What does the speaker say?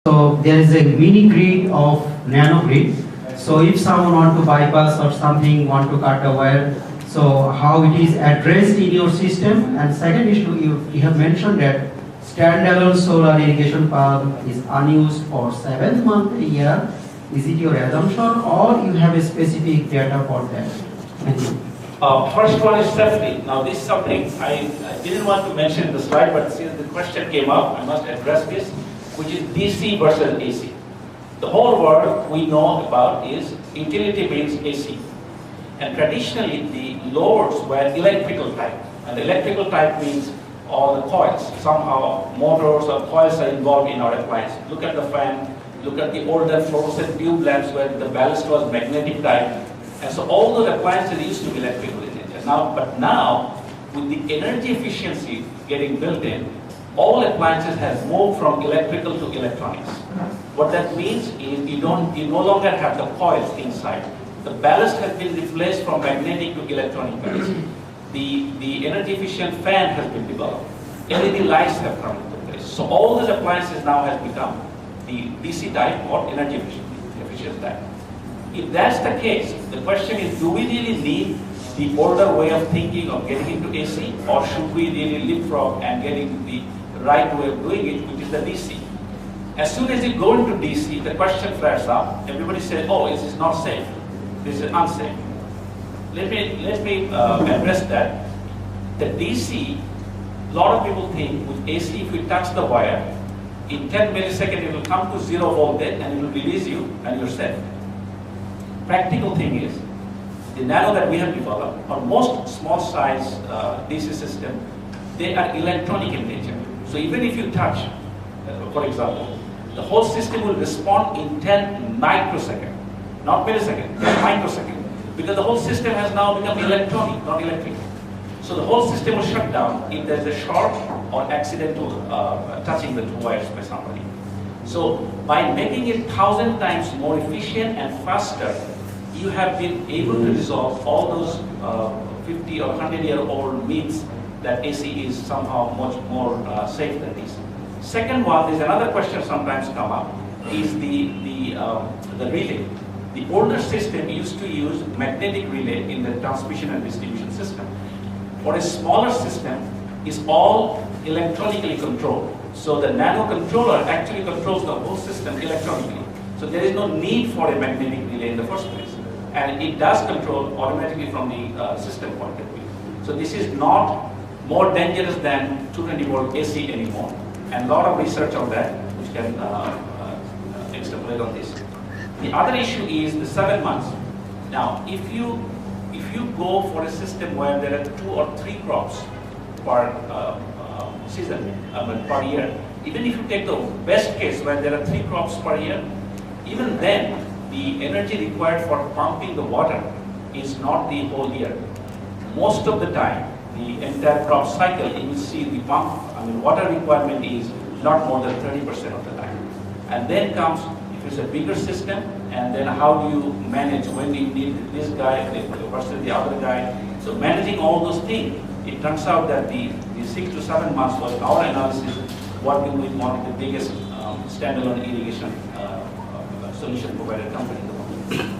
So there is a mini grid of nano grid. So if someone want to bypass or something, want to cut a wire, so how it is addressed in your system. And second issue, you have mentioned that standalone solar irrigation pump is unused for 7 months a year. Is it your assumption or you have a specific data for that? Thank you. First one is safety. Now this is something I didn't want to mention in the slide, but since the question came up, I must address this, which is DC versus AC. The whole world we know about is utility means AC. And traditionally the loads were electrical type. And the electrical type means all the coils. Somehow motors or coils are involved in our appliance. Look at the fan, look at the older fluorescent tube lamps where the ballast was magnetic type. And so all those appliances used to be electrical in nature. But now, with the energy efficiency getting built in, all appliances have moved from electrical to electronics. What that means is you no longer have the coils inside. The ballast has been replaced from magnetic to electronic ballast. The energy efficient fan has been developed. LED lights have come into place. So all those appliances now has become the DC type or energy efficient type. If that's the case, the question is, do we really need the older way of thinking of getting into AC, or should we really leapfrog and get into the right way of doing it, which is the DC? As soon as you go into DC, the question flares up. Everybody says, oh, this is not safe. This is unsafe. Let me address that. The DC, a lot of people think with AC, if you touch the wire, in 10 milliseconds it will come to 0 voltage and it will release you and you're safe. Practical thing is, the nano that we have developed, or most small size DC system, they are electronic in nature. So even if you touch, for example, the whole system will respond in 10 microseconds, not milliseconds, microseconds, because the whole system has now become electronic, not electrical. So the whole system will shut down if there's a short or accidental touching the two wires by somebody. So by making it 1,000 times more efficient and faster, you have been able to resolve all those 50 or 100-year-old myths that AC is somehow much more safe than DC. Second one, there's another question sometimes come up, is the relay. The older system used to use magnetic relay in the transmission and distribution system. For a smaller system, it's all electronically controlled. So the nano controller actually controls the whole system electronically. So there is no need for a magnetic relay in the first place. And it does control automatically from the system point of view. So this is not more dangerous than 220-volt AC anymore. And a lot of research on that, which can extrapolate on this. The other issue is the 7 months. Now, if you go for a system where there are 2 or 3 crops per season, per year, even if you take the best case where there are 3 crops per year, even then, the energy required for pumping the water is not the whole year. Most of the time, the entire crop cycle, you will see the water requirement is not more than 30% of the time. And then comes, if it's a bigger system, and then how do you manage when you need this guy versus the other guy. So managing all those things, it turns out that the 6 to 7 months was our analysis working with one of the biggest standalone irrigation solution provider company in the world.